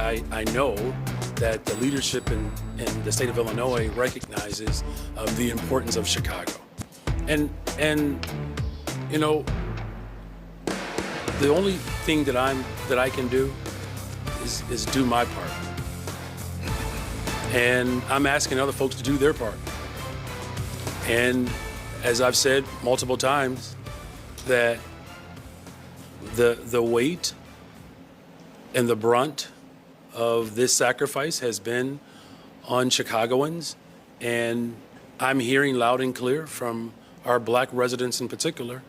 I know that the leadership in the state of Illinois recognizes the importance of Chicago. And you know, the only thing that I can do is do my part. And I'm asking other folks to do their part. And as I've said multiple times, that the weight and the brunt of this sacrifice has been on Chicagoans, and I'm hearing loud and clear from our Black residents in particular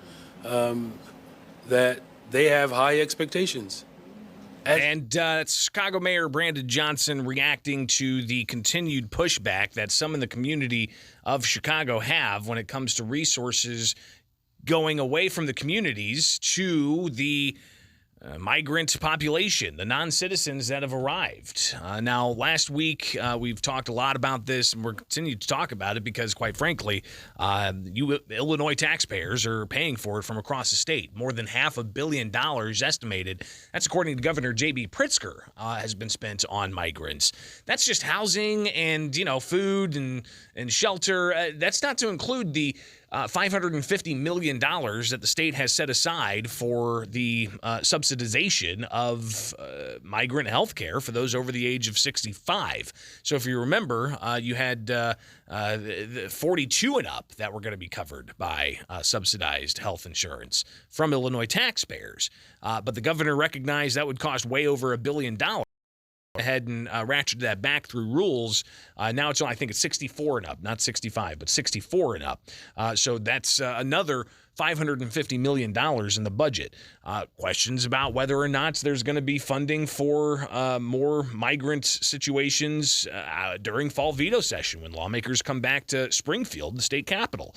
that they have high expectations. And Chicago Mayor Brandon Johnson reacting to the continued pushback that some in the community of Chicago have when it comes to resources going away from the communities to the migrant population, the non-citizens that have arrived. Now, last week, we've talked a lot about this, and we're continuing to talk about it because, quite frankly, you Illinois taxpayers are paying for it from across the state. More than $500 million estimated. That's according to Governor J.B. Pritzker, has been spent on migrants. That's just housing and, food and shelter. That's not to include the $550 million that the state has set aside for the subsidization of migrant health care for those over the age of 65. So if you remember, you had 42 and up that were going to be covered by subsidized health insurance from Illinois taxpayers. But the governor recognized that would cost way over $1 billion. Ahead and ratcheted that back through rules. Now it's, I think it's 64 and up, not 65, but 64 and up. So that's another $550 million in the budget. Questions about whether or not there's going to be funding for more migrant situations during fall veto session when lawmakers come back to Springfield, the state capital.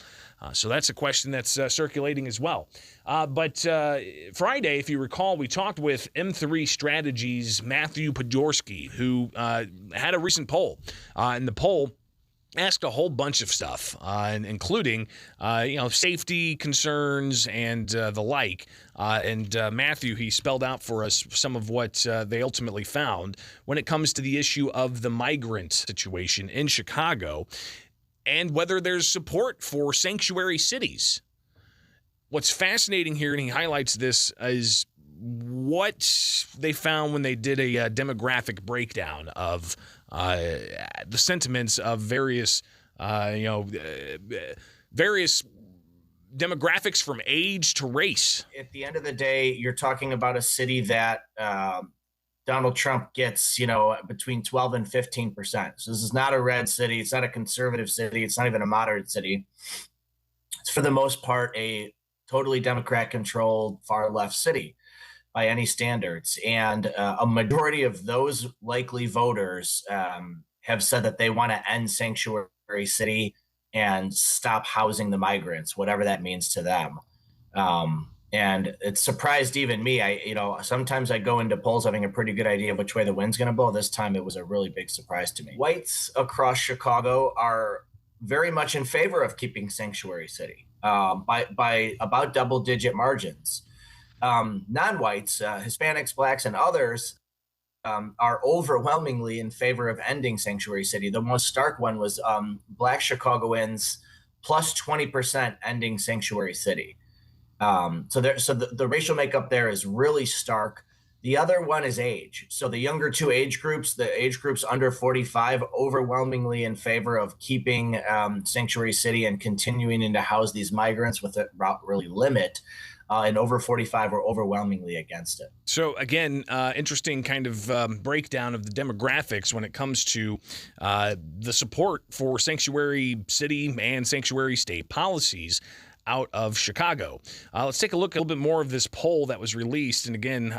So that's a question that's circulating as well. But Friday, if you recall, we talked with M3 Strategies' Matthew Pajorski, who had a recent poll. And the poll asked a whole bunch of stuff, including, safety concerns and the like. And Matthew, he spelled out for us some of what they ultimately found when it comes to the issue of the migrant situation in Chicago and whether there's support for sanctuary cities. What's fascinating here, and he highlights this, is what they found when they did a demographic breakdown of the sentiments of various demographics from age to race. At the end of the day, you're talking about a city that Donald Trump gets, between 12 and 15%. So this is not a red city. It's not a conservative city. It's not even a moderate city. It's for the most part a totally Democrat-controlled far-left city by any standards. And a majority of those likely voters have said that they want to end sanctuary city and stop housing the migrants, whatever that means to them. And it surprised even me. Sometimes I go into polls having a pretty good idea of which way the wind's going to blow. This time it was a really big surprise to me. Whites across Chicago are very much in favor of keeping sanctuary city by about double-digit margins. Non-whites, Hispanics, Blacks, and others are overwhelmingly in favor of ending sanctuary city. The most stark one was Black Chicagoans plus 20% ending sanctuary city. So the racial makeup there is really stark. The other one is age. So the younger two age groups, the age groups under 45, overwhelmingly in favor of keeping sanctuary city and continuing to house these migrants without really limit. And over 45 are overwhelmingly against it. So again, interesting kind of breakdown of the demographics when it comes to the support for sanctuary city and sanctuary state policies out of Chicago. Let's take a look at a little bit more of this poll that was released. And again,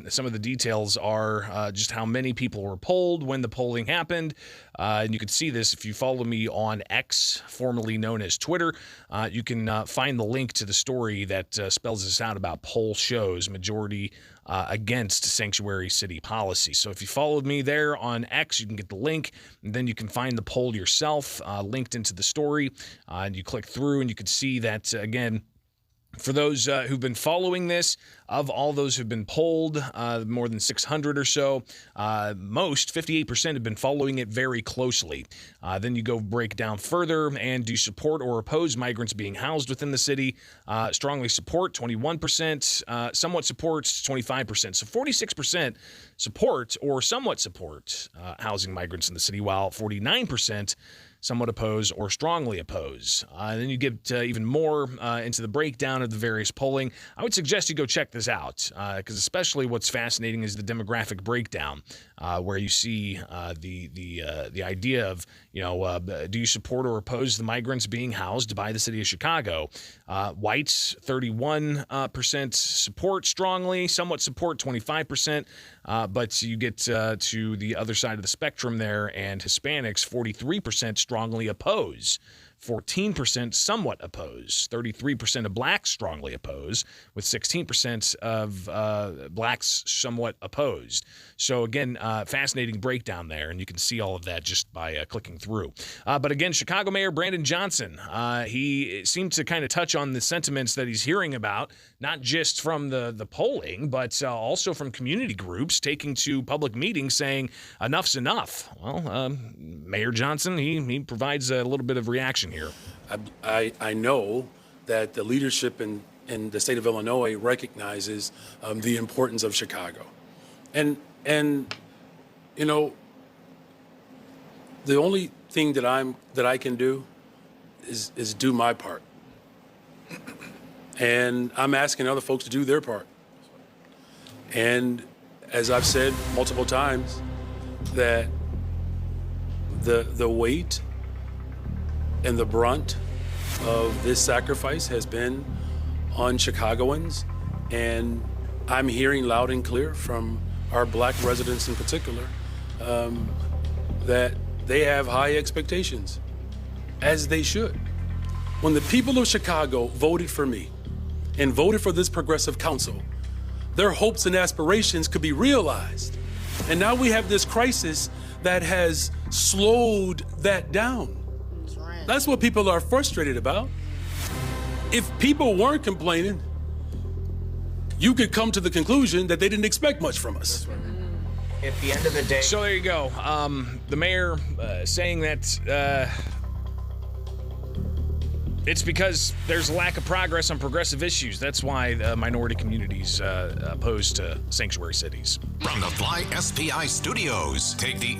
some of the details are just how many people were polled when the polling happened. And you can see this if you follow me on X, formerly known as Twitter. You can find the link to the story that spells this out about poll shows majority against sanctuary city policy. So if you followed me there on X, you can get the link, and then you can find the poll yourself linked into the story. And you click through, and you can see that, again, For those who've been following this, of all those who've been polled, more than 600 or so, most, 58%, have been following it very closely. Then you go break down further, and do you support or oppose migrants being housed within the city? Strongly support, 21%. Somewhat supports, 25%. So 46% support or somewhat support housing migrants in the city, while 49% somewhat oppose or strongly oppose. Then you get even more into the breakdown of the various polling. I would suggest you go check this out, because especially what's fascinating is the demographic breakdown, where you see the idea of, do you support or oppose the migrants being housed by the city of Chicago? Whites, 31% support strongly, somewhat support, 25%. But you get to the other side of the spectrum there, and Hispanics, 43% strongly oppose. 14% somewhat oppose. 33% of blacks strongly oppose, with 16% of blacks somewhat opposed. So again, fascinating breakdown there, and you can see all of that just by clicking through. But again, Chicago Mayor Brandon Johnson, he seemed to kind of touch on the sentiments that he's hearing about, not just from the polling, but also from community groups taking to public meetings saying enough's enough. Well, Mayor Johnson, he provides a little bit of reaction here. I know that the leadership in the state of Illinois recognizes the importance of Chicago, and the only thing that I can do is do my part, and I'm asking other folks to do their part. And as I've said multiple times, that the weight and the brunt of this sacrifice has been on Chicagoans, and I'm hearing loud and clear from our black residents in particular that they have high expectations, as they should. When the people of Chicago voted for me and voted for this progressive council, their hopes and aspirations could be realized. And now we have this crisis that has slowed that down. That's what people are frustrated about. If people weren't complaining, you could come to the conclusion that they didn't expect much from us. At the end of the day. So there you go. The mayor saying that it's because there's a lack of progress on progressive issues. That's why the minority communities opposed to sanctuary cities. From the Fly SPI studios, take the